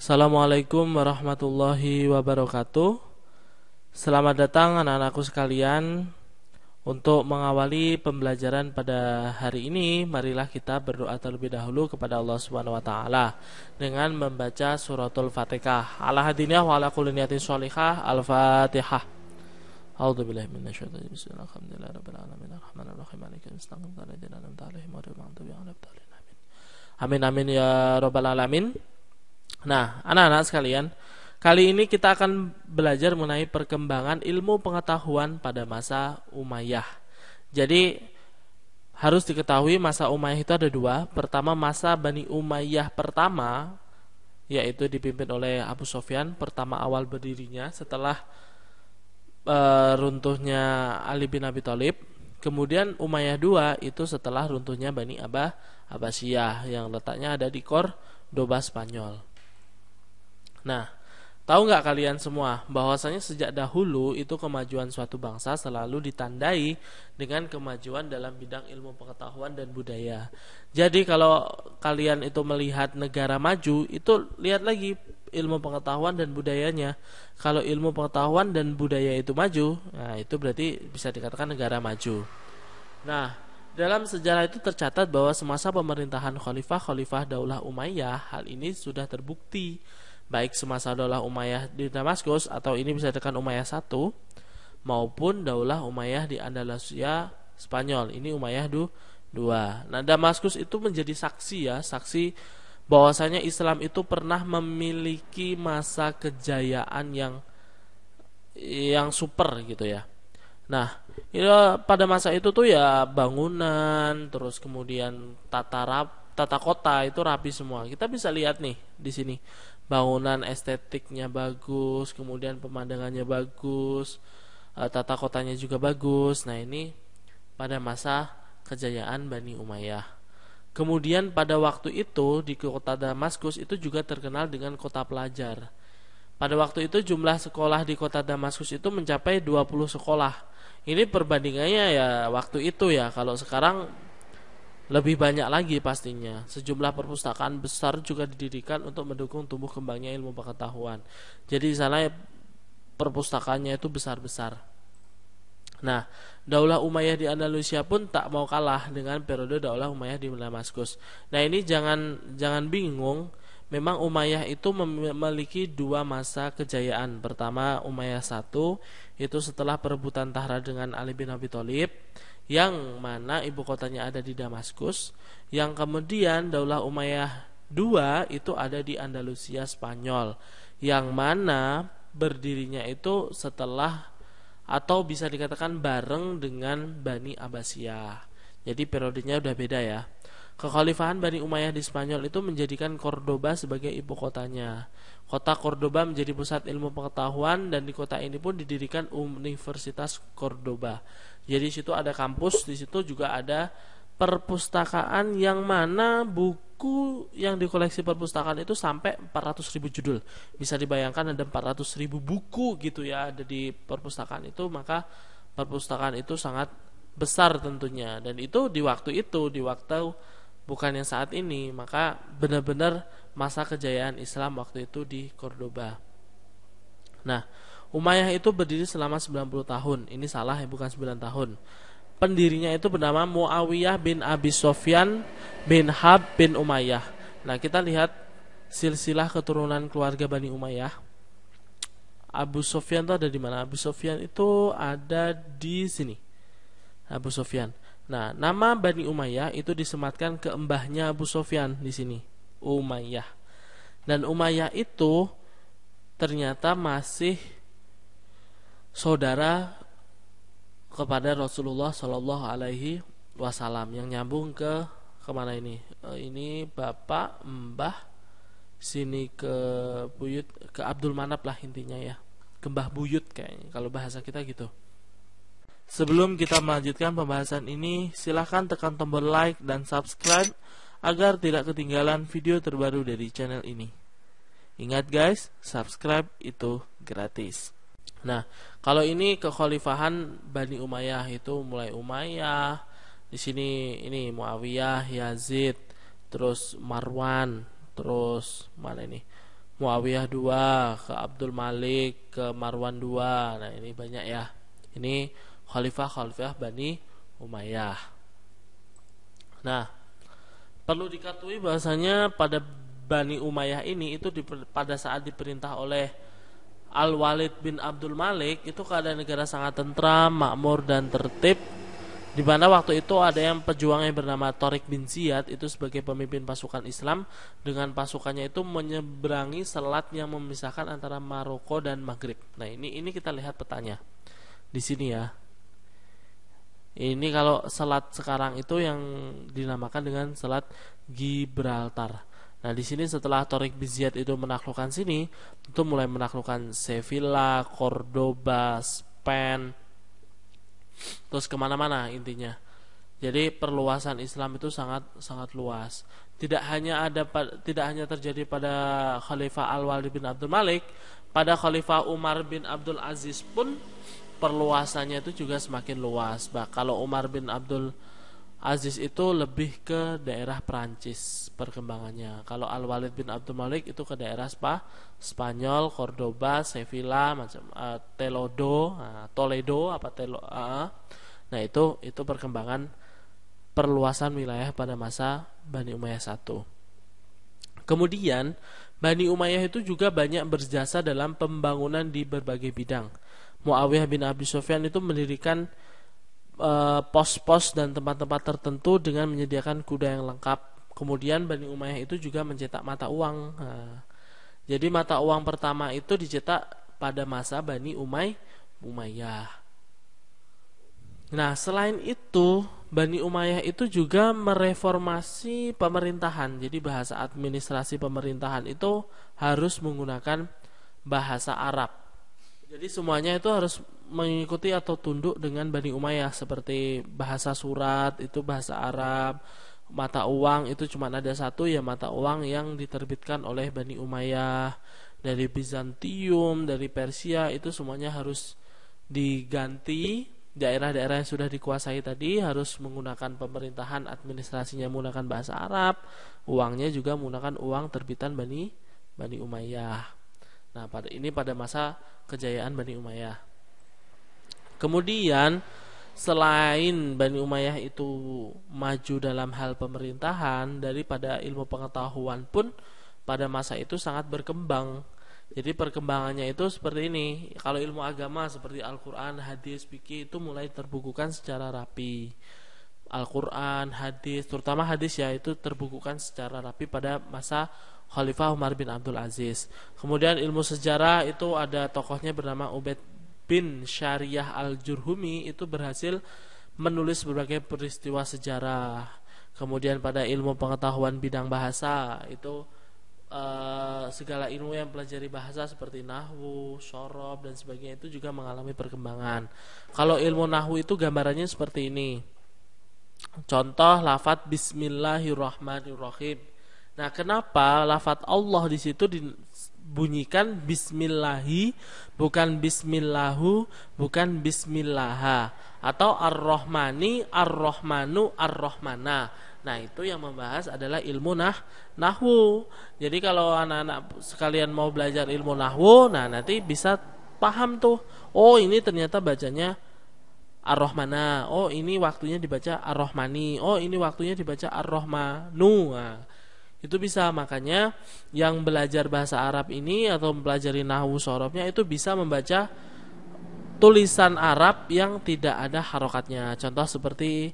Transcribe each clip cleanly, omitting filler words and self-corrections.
Assalamualaikum warahmatullahi wabarakatuh. Selamat datang anak-anakku sekalian. Untuk mengawali pembelajaran pada hari ini, marilah kita berdoa terlebih dahulu kepada Allah Subhanahu wa taala dengan membaca suratul Fatihah. Ala hadiniyah wa ala kulli niyatin sholihah. Al-Fatihah. A'udzubillahi minasyaitonir rajim. Bismillahirrahmanirrahim. Arrahmanirrahim. Maliki yaumiddin. Iyyaka na'budu wa iyyaka nasta'in. Amin amin ya rabbal alamin. Nah, anak-anak sekalian, kali ini kita akan belajar mengenai perkembangan ilmu pengetahuan pada masa Umayyah. Jadi, harus diketahui masa Umayyah itu ada dua. Pertama, masa Bani Umayyah pertama, yaitu dipimpin oleh Abu Sufyan, pertama awal berdirinya setelah runtuhnya Ali bin Abi Thalib. Kemudian Umayyah II itu setelah runtuhnya Bani Abbasiyah yang letaknya ada di Cordoba, Spanyol. Nah, tahu nggak kalian semua bahwasanya sejak dahulu itu kemajuan suatu bangsa selalu ditandai dengan kemajuan dalam bidang ilmu pengetahuan dan budaya. Jadi kalau kalian itu melihat negara maju, itu lihat lagi ilmu pengetahuan dan budayanya. Kalau ilmu pengetahuan dan budaya itu maju, nah itu berarti bisa dikatakan negara maju. Nah, dalam sejarah itu tercatat bahwa semasa pemerintahan khalifah Daulah Umayyah, hal ini sudah terbukti. Baik semasa Daulah Umayyah di Damaskus atau ini bisa dikatakan Umayyah I maupun Daulah Umayyah di Andalusia, Spanyol. Ini Umayyah II. Nah, Damaskus itu menjadi saksi bahwasanya Islam itu pernah memiliki masa kejayaan yang super gitu ya. Nah, pada masa itu tuh ya bangunan, terus kemudian tata kota itu rapi semua. Kita bisa lihat nih di sini. Bangunan estetiknya bagus, kemudian pemandangannya bagus, tata kotanya juga bagus. Nah, ini pada masa kejayaan Bani Umayyah. Kemudian pada waktu itu di kota Damaskus itu juga terkenal dengan kota pelajar. Pada waktu itu jumlah sekolah di kota Damaskus itu mencapai 20 sekolah. Ini perbandingannya ya waktu itu ya. Kalau sekarang lebih banyak lagi pastinya. Sejumlah perpustakaan besar juga didirikan untuk mendukung tumbuh kembangnya ilmu pengetahuan. Jadi di sana perpustakaannya itu besar-besar. Nah, Daulah Umayyah di Andalusia pun tak mau kalah dengan periode Daulah Umayyah di Damaskus. Nah, ini jangan bingung. Memang Umayyah itu memiliki dua masa kejayaan. Pertama, Umayyah I itu setelah perebutan tahta dengan Ali bin Abi Thalib, yang mana ibu kotanya ada di Damaskus. Yang kemudian Daulah Umayyah II itu ada di Andalusia, Spanyol, yang mana berdirinya itu setelah atau bisa dikatakan bareng dengan Bani Abbasiyah. Jadi periodenya udah beda ya. Kekhalifahan Bani Umayyah di Spanyol itu menjadikan Cordoba sebagai ibu kotanya. Kota Cordoba menjadi pusat ilmu pengetahuan dan di kota ini pun didirikan Universitas Cordoba. Jadi di situ ada kampus, di situ juga ada perpustakaan yang mana buku yang dikoleksi perpustakaan itu sampai 400.000 judul. Bisa dibayangkan ada 400.000 buku gitu ya ada di perpustakaan itu, maka perpustakaan itu sangat besar tentunya. Dan itu di waktu bukan yang saat ini, maka benar-benar masa kejayaan Islam waktu itu di Cordoba. Nah, Umayyah itu berdiri selama 90 tahun. Ini salah ya, bukan 9 tahun. Pendirinya itu bernama Muawiyah bin Abi Sufyan bin Harb bin Umayyah. Nah, kita lihat silsilah keturunan keluarga Bani Umayyah. Abu Sufyan itu ada di mana? Abu Sufyan itu ada di sini. Abu Sufyan. Nah, nama Bani Umayyah itu disematkan ke embahnya Abu Sufyan di sini, Umayyah. Dan Umayyah itu ternyata masih saudara kepada Rasulullah Shallallahu Alaihi Wasallam yang nyambung ke kemana ini? Ini bapak, mbah, sini ke buyut, ke Abdul Manap lah intinya ya, ke mbah buyut kayaknya kalau bahasa kita gitu. Sebelum kita melanjutkan pembahasan ini, silahkan tekan tombol like dan subscribe agar tidak ketinggalan video terbaru dari channel ini. Ingat guys, subscribe itu gratis. Nah, kalau ini kekhalifahan Bani Umayyah itu mulai Umayyah, di sini ini Muawiyah, Yazid, terus Marwan, terus mana ini? Muawiyah 2, ke Abdul Malik, ke Marwan 2. Nah, ini banyak ya. Ini khalifah-khalifah Bani Umayyah. Nah, perlu diketahui bahwasanya pada Bani Umayyah ini itu pada saat diperintah oleh Al-Walid bin Abdul Malik itu keadaan negara sangat tentram, makmur dan tertib. Di mana waktu itu ada yang pejuang yang bernama Tariq bin Ziyad itu sebagai pemimpin pasukan Islam dengan pasukannya itu menyeberangi selat yang memisahkan antara Maroko dan Maghrib. Nah, ini kita lihat petanya di sini ya. Ini kalau selat sekarang itu yang dinamakan dengan selat Gibraltar. Nah, di sini setelah Tariq bin Ziyad itu menaklukkan sini, itu mulai menaklukkan Sevilla, Cordoba, Spain, terus kemana-mana intinya. Jadi perluasan Islam itu sangat sangat luas. Tidak hanya terjadi pada Khalifah Al-Walid bin Abdul Malik, pada Khalifah Umar bin Abdul Aziz pun perluasannya itu juga semakin luas. Kalau Umar bin Abdul Aziz itu lebih ke daerah Perancis perkembangannya. Kalau Al-Walid bin Abdul Malik itu ke daerah Spanyol, Cordoba, Sevilla, macam Toledo Nah, itu perkembangan perluasan wilayah pada masa Bani Umayyah I. Kemudian Bani Umayyah itu juga banyak berjasa dalam pembangunan di berbagai bidang. Muawiyah bin Abi Sufyan itu mendirikan pos-pos dan tempat-tempat tertentu dengan menyediakan kuda yang lengkap. Kemudian Bani Umayyah itu juga mencetak mata uang. Jadi mata uang pertama itu dicetak pada masa Bani Umayyah. Nah, selain itu Bani Umayyah itu juga mereformasi pemerintahan. Jadi bahasa administrasi pemerintahan itu harus menggunakan bahasa Arab. Jadi semuanya itu harus mengikuti atau tunduk dengan Bani Umayyah, seperti bahasa surat itu bahasa Arab, mata uang itu cuma ada satu ya, mata uang yang diterbitkan oleh Bani Umayyah. Dari Bizantium, dari Persia itu semuanya harus diganti. Daerah-daerah yang sudah dikuasai tadi harus menggunakan pemerintahan, administrasinya menggunakan bahasa Arab, uangnya juga menggunakan uang terbitan Bani Umayyah. Nah, pada masa kejayaan Bani Umayyah. Kemudian selain Bani Umayyah itu maju dalam hal pemerintahan, daripada ilmu pengetahuan pun pada masa itu sangat berkembang. Jadi perkembangannya itu seperti ini. Kalau ilmu agama seperti Al-Quran, hadis, fikih itu mulai terbukukan secara rapi. Al-Quran, hadis, terutama hadis ya, itu terbukukan secara rapi pada masa Khalifah Umar bin Abdul Aziz. Kemudian ilmu sejarah itu ada tokohnya bernama Ubaid bin Syariah Al-Jurhumi, itu berhasil menulis berbagai peristiwa sejarah. Kemudian pada ilmu pengetahuan bidang bahasa itu segala ilmu yang pelajari bahasa seperti nahwu, syorob dan sebagainya itu juga mengalami perkembangan. Kalau ilmu nahwu itu gambarannya seperti ini. Contoh lafadz Bismillahirrahmanirrahim. Nah, kenapa lafadz Allah di situ dibunyikan Bismillahi, bukan Bismillahu, bukan Bismillaha, atau Ar-Rahmani, Ar-Rahmanu, Ar-Rahmana. Nah, itu yang membahas adalah ilmu nahwu. Jadi kalau anak-anak sekalian mau belajar ilmu nahwu, nah nanti bisa paham tuh. Oh, ini ternyata bacanya Ar-Rahmana. Oh, ini waktunya dibaca Ar-Rahmani. Oh, ini waktunya dibaca Ar-Rahmanu. Nah, itu bisa. Makanya yang belajar bahasa Arab ini atau mempelajari nahwu sorobnya itu bisa membaca tulisan Arab yang tidak ada harokatnya. Contoh seperti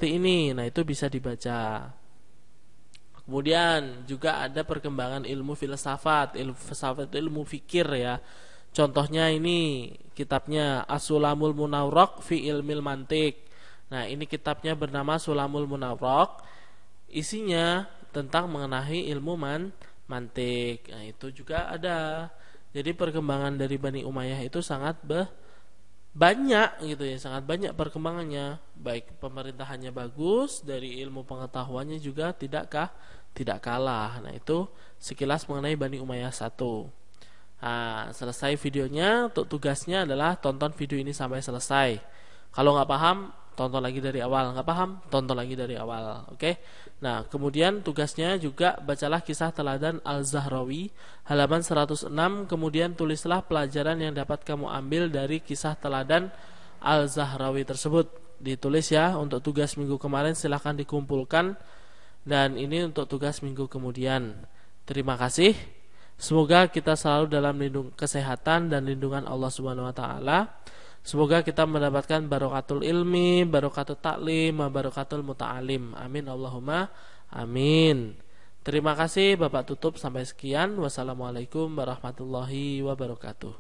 ini. Nah, itu bisa dibaca. Kemudian juga ada perkembangan ilmu filsafat. Ilmu filsafat itu ilmu fikir ya. Contohnya ini kitabnya As-Sulamul Munawwaraq fi Ilmil Mantiq. Nah, ini kitabnya bernama Sulamul Munawwaraq. Isinya tentang mengenai ilmu mantik. Nah, itu juga ada. Jadi perkembangan dari Bani Umayyah itu sangat banyak gitu ya, sangat banyak perkembangannya. Baik pemerintahannya bagus, dari ilmu pengetahuannya juga tidak kalah. Nah, itu sekilas mengenai Bani Umayyah 1. Nah, selesai videonya. Untuk tugasnya adalah tonton video ini sampai selesai. Kalau nggak paham, tonton lagi dari awal. Nggak paham, tonton lagi dari awal. Oke. Nah, kemudian tugasnya juga bacalah kisah teladan Al-Zahrawi halaman 106. Kemudian tulislah pelajaran yang dapat kamu ambil dari kisah teladan Al-Zahrawi tersebut. Ditulis ya, untuk tugas minggu kemarin silahkan dikumpulkan, dan ini untuk tugas minggu kemudian. Terima kasih. Semoga kita selalu dalam kesehatan dan lindungan Allah Subhanahu wa taala. Semoga kita mendapatkan barokatul ilmi, barokatul taklim, barokatul muta'alim. Amin Allahumma amin. Terima kasih, Bapak tutup sampai sekian. Wassalamualaikum warahmatullahi wabarakatuh.